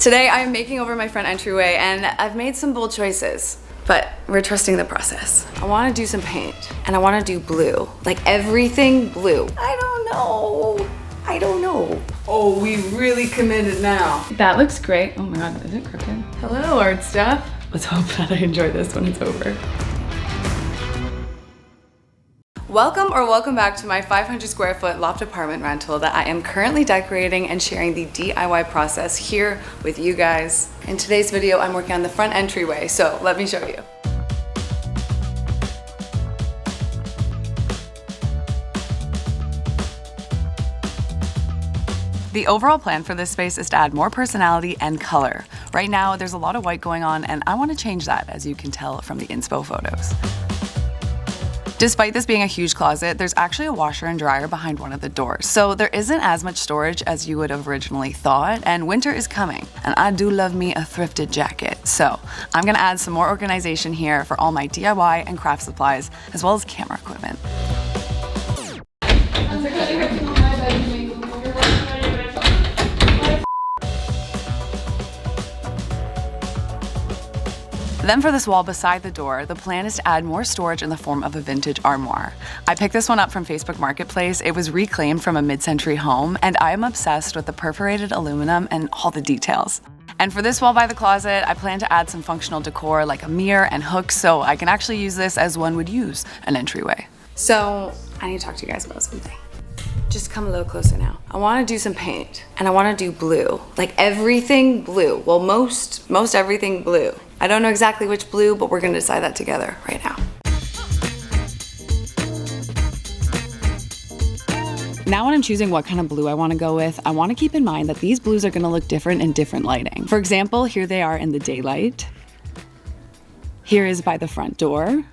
Today I am making over my front entryway and I've made some bold choices, but we're trusting the process. I want to do some paint and I want to do blue, like everything blue. I don't know. Oh, we really committed now. That looks great. Oh my God, is it crooked? Hello, art stuff. Let's hope that I enjoy this when it's over. Welcome back to my 500 square foot loft apartment rental that I am currently decorating and sharing the DIY process here with you guys. In today's video, I'm working on the front entryway, so let me show you. The overall plan for this space is to add more personality and color. Right now, there's a lot of white going on and I want to change that, as you can tell from the inspo photos. Despite this being a huge closet, there's actually a washer and dryer behind one of the doors. So there isn't as much storage as you would have originally thought, and winter is coming. And I do love me a thrifted jacket. So I'm gonna add some more organization here for all my DIY and craft supplies, as well as camera equipment. Then for this wall beside the door, the plan is to add more storage in the form of a vintage armoire. I picked this one up from Facebook Marketplace. It was reclaimed from a mid-century home, and I am obsessed with the perforated aluminum and all the details. And for this wall by the closet, I plan to add some functional decor like a mirror and hooks so I can actually use this as one would use an entryway. So I need to talk to you guys about something. Just come a little closer now. I want to do some paint and I want to do blue, like everything blue. Well, most everything blue. I don't know exactly which blue, but we're gonna decide that together right now. Now when I'm choosing what kind of blue I want to go with, I want to keep in mind that these blues are going to look different in different lighting. For example, here they are in the daylight. Here is by the front door.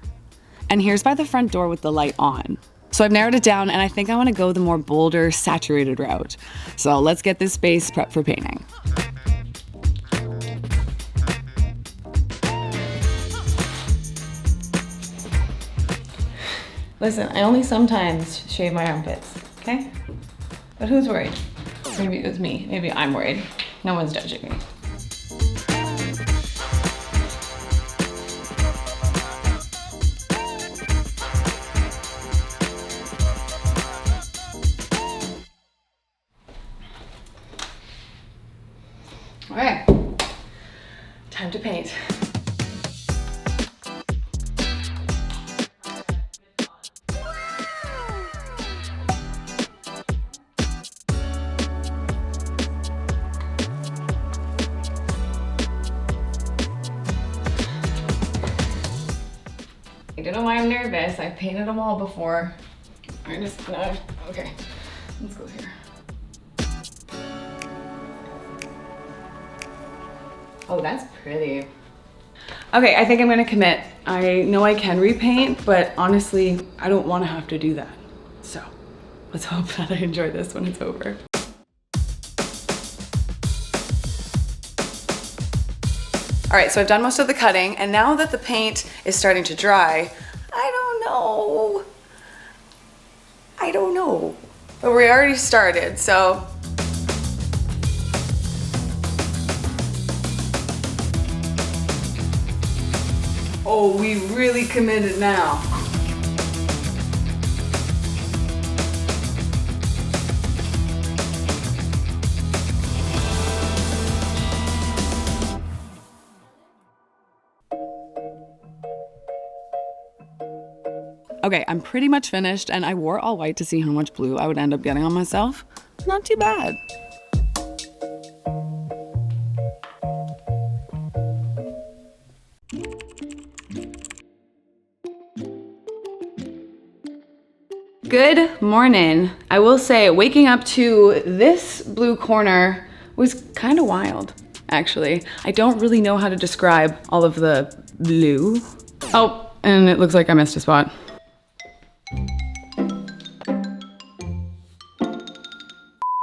And here's by the front door with the light on. So I've narrowed it down and I think I want to go the more bolder, saturated route. So let's get this space prepped for painting. Listen, I only sometimes shave my armpits, okay? But who's worried? Maybe it was me. Maybe I'm worried. No one's judging me. Okay, time to paint. I don't know why I'm nervous. I've painted a wall before. I'm just gonna, okay, let's go here. Oh, that's pretty. Okay, I think I'm gonna commit. I know I can repaint, but honestly, I don't wanna have to do that. So let's hope that I enjoy this when it's over. All right, so I've done most of the cutting, and now that the paint is starting to dry, I don't know. But we already started, so. Oh, we really committed now. Okay, I'm pretty much finished and I wore all white to see how much blue I would end up getting on myself. Not too bad. Good morning. I will say waking up to this blue corner was kind of wild, actually. I don't really know how to describe all of the blue. Oh, and it looks like I missed a spot.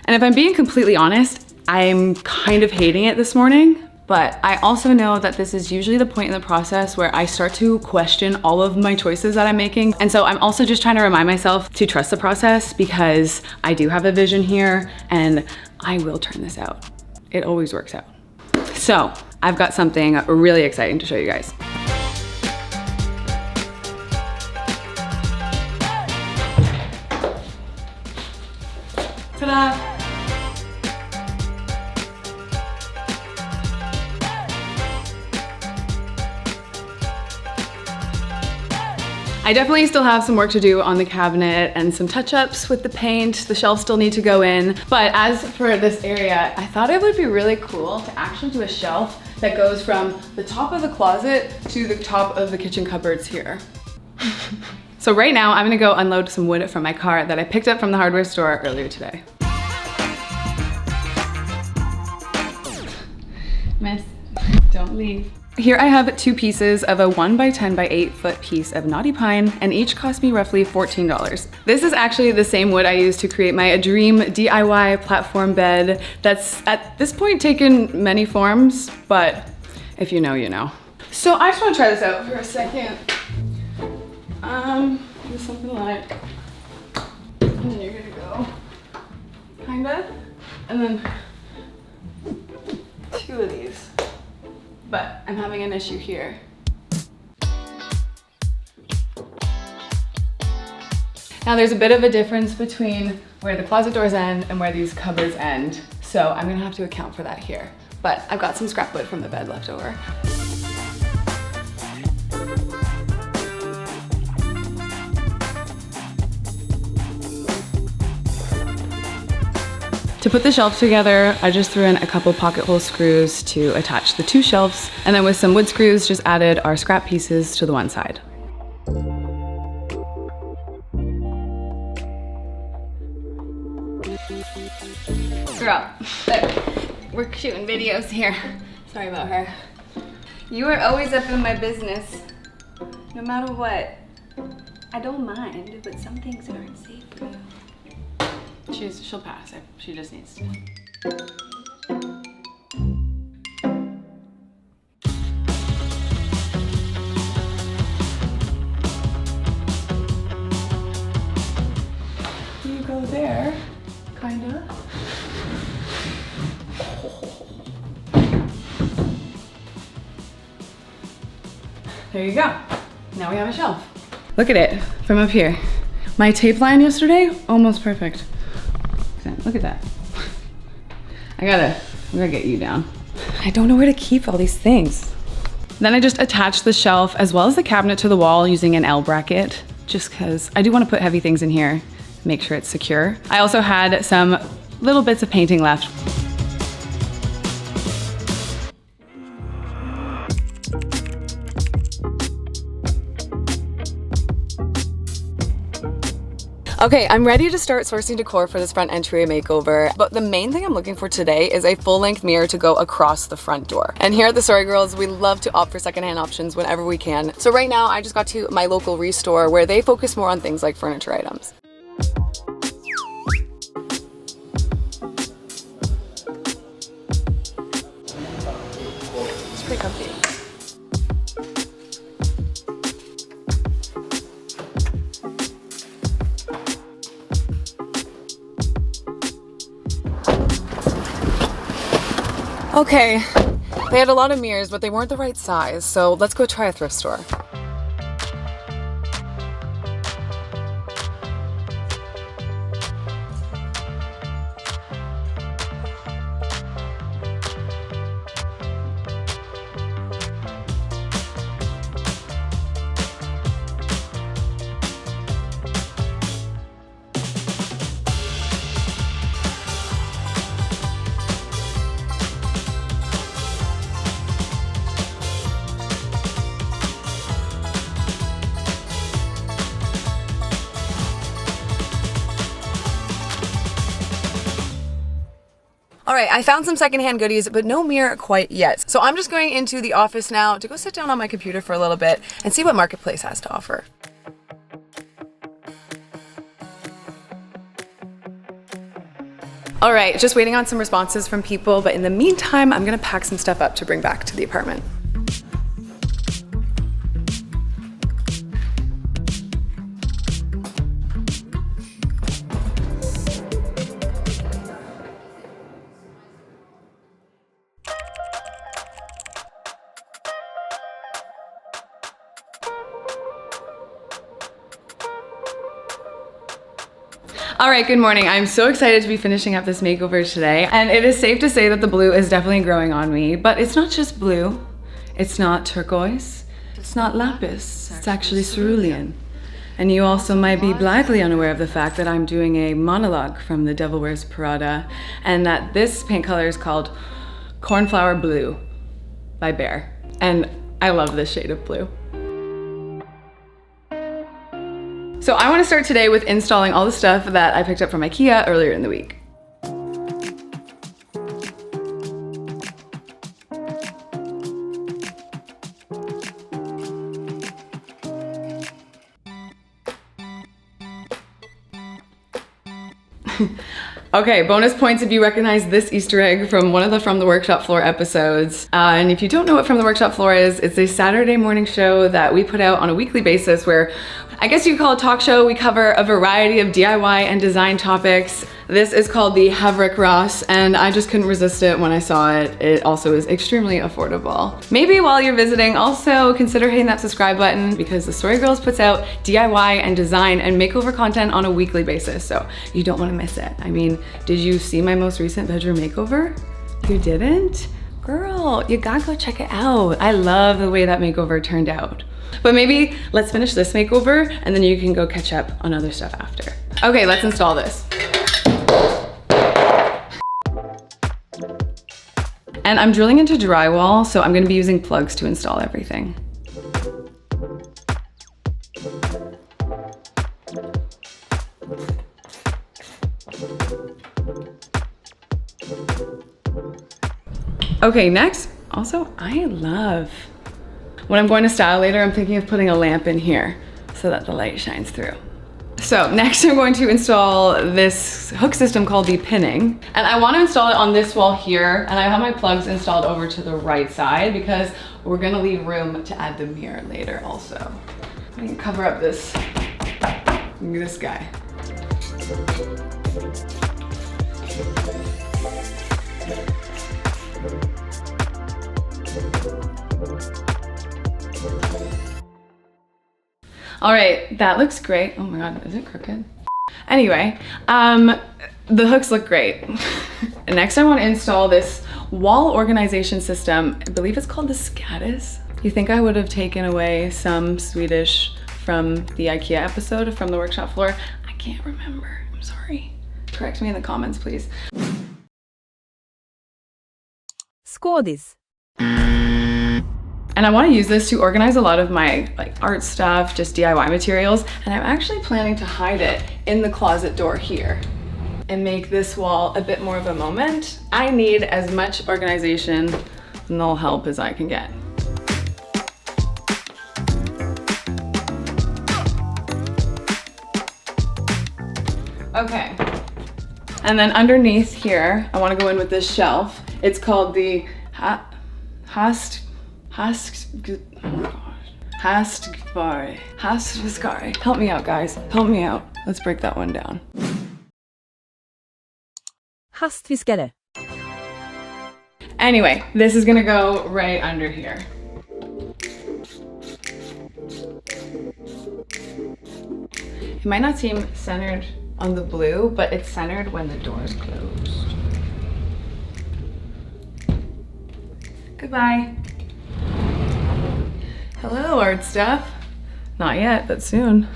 And if I'm being completely honest, I'm kind of hating it this morning. But I also know that this is usually the point in the process where I start to question all of my choices that I'm making. And so I'm also just trying to remind myself to trust the process because I do have a vision here and I will turn this out. It always works out. So I've got something really exciting to show you guys. Ta-da! I definitely still have some work to do on the cabinet and some touch-ups with the paint. The shelves still need to go in. But as for this area, I thought it would be really cool to actually do a shelf that goes from the top of the closet to the top of the kitchen cupboards here. So right now, I'm gonna go unload some wood from my car that I picked up from the hardware store earlier today. Miss, don't leave. Here I have 2 pieces of a 1 by 10 by 8 foot piece of knotty pine, and each cost me roughly $14. This is actually the same wood I used to create my dream DIY platform bed that's at this point taken many forms, but if you know, you know. So I just want to try this out for a second. Do something like, and then you're gonna go, kinda, and then 2 of these. But I'm having an issue here. Now there's a bit of a difference between where the closet doors end and where these cupboards end. So I'm gonna have to account for that here. But I've got some scrap wood from the bed left over. To put the shelf together, I just threw in a couple pocket hole screws to attach the 2 shelves, and then with some wood screws, just added our scrap pieces to the one side. Girl, we're shooting videos here. Sorry about her. You are always up in my business, no matter what. I don't mind, but some things aren't safe for you. She'll pass it. She just needs to. You go there, kinda. There you go. Now we have a shelf. Look at it from up here. My tape line yesterday, almost perfect. Look at that. I'm gonna get you down. I don't know where to keep all these things. Then I just attached the shelf as well as the cabinet to the wall using an L bracket, just because I do want to put heavy things in here, make sure it's secure. I also had some little bits of painting left. Okay, I'm ready to start sourcing decor for this front entryway makeover, but the main thing I'm looking for today is a full-length mirror to go across the front door. And here at TheSorryGirls, we love to opt for secondhand options whenever we can. So right now, I just got to my local restore where they focus more on things like furniture items. It's pretty comfy. Okay, they had a lot of mirrors, but they weren't the right size, so let's go try a thrift store. All right, I found some secondhand goodies, but no mirror quite yet. So I'm just going into the office now to go sit down on my computer for a little bit and see what Marketplace has to offer. All right, just waiting on some responses from people, but in the meantime, I'm gonna pack some stuff up to bring back to the apartment. All right, good morning. I'm so excited to be finishing up this makeover today. And it is safe to say that the blue is definitely growing on me, but it's not just blue. It's not turquoise. It's not lapis. It's actually cerulean. And you also might be blackly unaware of the fact that I'm doing a monologue from The Devil Wears Prada, and that this paint color is called Cornflower Blue by Bear. And I love this shade of blue. So I want to start today with installing all the stuff that I picked up from IKEA earlier in the week. Okay, bonus points if you recognize this Easter egg from one of the From the Workshop Floor episodes. And if you don't know what From the Workshop Floor is, it's a Saturday morning show that we put out on a weekly basis where I guess you could call it a talk show. We cover a variety of DIY and design topics. This is called the Havrick Ross, and I just couldn't resist it when I saw it. It also is extremely affordable. Maybe while you're visiting, also consider hitting that subscribe button because The Sorry Girls puts out DIY and design and makeover content on a weekly basis, so you don't want to miss it. I mean, did you see my most recent bedroom makeover? You didn't? Girl, you gotta go check it out. I love the way that makeover turned out. But maybe let's finish this makeover and then you can go catch up on other stuff after. Okay, let's install this. And I'm drilling into drywall, so I'm gonna be using plugs to install everything. Okay, next, also, I love, when I'm going to style later, I'm thinking of putting a lamp in here so that the light shines through. So next I'm going to install this hook system called the pinning. And I want to install it on this wall here, and I have my plugs installed over to the right side because we're gonna leave room to add the mirror later also. I'm gonna cover up this guy. All right, that looks great. Oh my God, is it crooked? Anyway, the hooks look great. And next I want to install this wall organization system. I believe it's called the Scattis. You think I would have taken away some Swedish from the IKEA episode From the Workshop Floor? I can't remember, I'm sorry. Correct me in the comments, please. Skådis. And I want to use this to organize a lot of my art stuff, just DIY materials. And I'm actually planning to hide it in the closet door here and make this wall a bit more of a moment. I need as much organization and no help as I can get. Okay. And then underneath here, I want to go in with this shelf. It's called the Hastgvari. Help me out, guys. Help me out. Let's break that one down. Hastviskare. Anyway, this is gonna go right under here. It might not seem centered on the blue, but it's centered when the door is closed. Goodbye. Hello, art stuff. Not yet, but soon.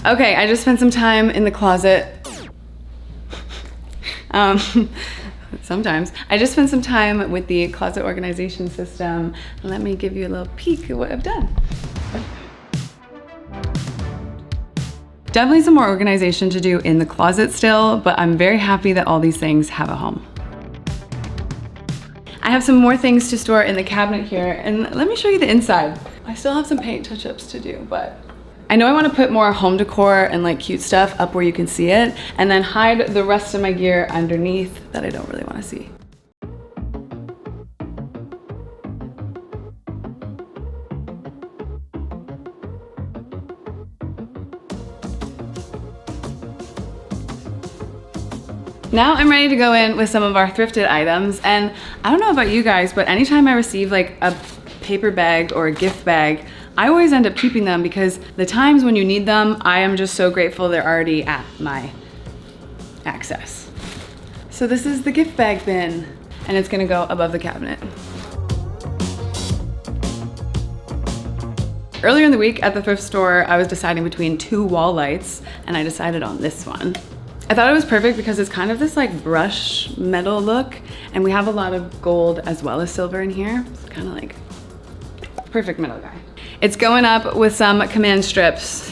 Okay, I just spent some time in the closet. Sometimes. I just spent some time with the closet organization system. Let me give you a little peek at what I've done. Definitely some more organization to do in the closet still, but I'm very happy that all these things have a home. I have some more things to store in the cabinet here, and let me show you the inside. I still have some paint touch-ups to do, but I know I want to put more home decor and cute stuff up where you can see it, and then hide the rest of my gear underneath that I don't really want to see. Now I'm ready to go in with some of our thrifted items, and I don't know about you guys, but anytime I receive a paper bag or a gift bag, I always end up keeping them because the times when you need them, I am just so grateful they're already at my access. So this is the gift bag bin, and it's gonna go above the cabinet. Earlier in the week at the thrift store, I was deciding between 2 wall lights, and I decided on this one. I thought it was perfect because it's kind of this like brush metal look, and we have a lot of gold as well as silver in here. It's kind of like perfect middle guy. It's going up with some command strips.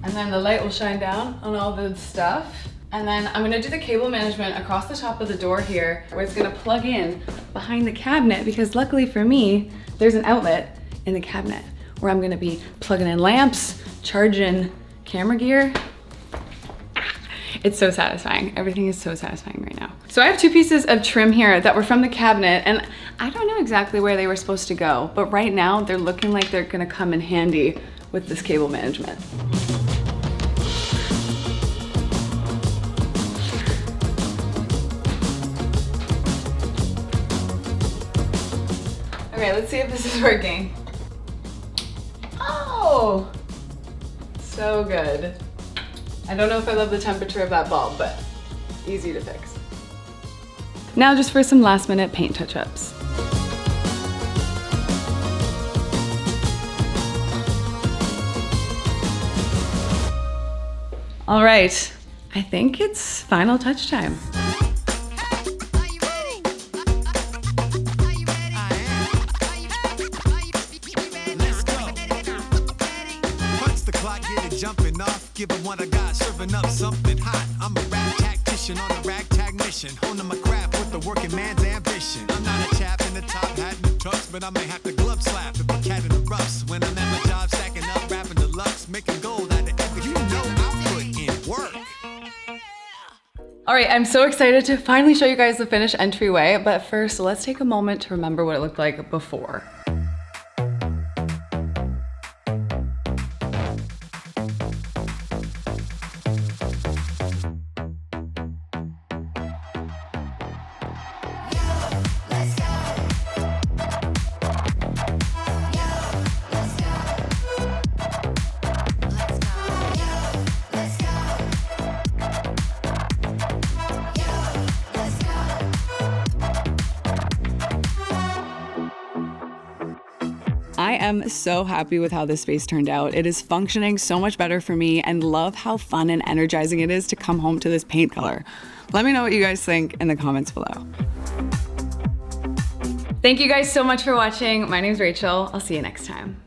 And then the light will shine down on all the stuff. And then I'm gonna do the cable management across the top of the door here, where it's gonna plug in behind the cabinet, because luckily for me, there's an outlet in the cabinet where I'm gonna be plugging in lamps, charging camera gear. It's so satisfying. Everything is so satisfying right now. So I have 2 pieces of trim here that were from the cabinet, and I don't know exactly where they were supposed to go, but right now they're looking like they're gonna come in handy with this cable management. Okay, let's see if this is working. Oh, so good. I don't know if I love the temperature of that bulb, but easy to fix. Now just for some last minute paint touch-ups. All right, I think it's final touch time. Jumping off, giving what I got, serving up something hot. I'm a rap tactician on a ragtag mission, honing my craft with the working man's ambition. I'm not a chap in the top hat and the trucks, but I may have to glove slap if a cat in the roughs. When I'm at my job, stacking up, rapping deluxe, making gold out of every I put in work. All right, I'm so excited to finally show you guys the finished entryway, but first, let's take a moment to remember what it looked like before. I am so happy with how this space turned out. It is functioning so much better for me, and love how fun and energizing it is to come home to this paint color. Let me know what you guys think in the comments below. Thank you guys so much for watching. My name's Rachel. I'll see you next time.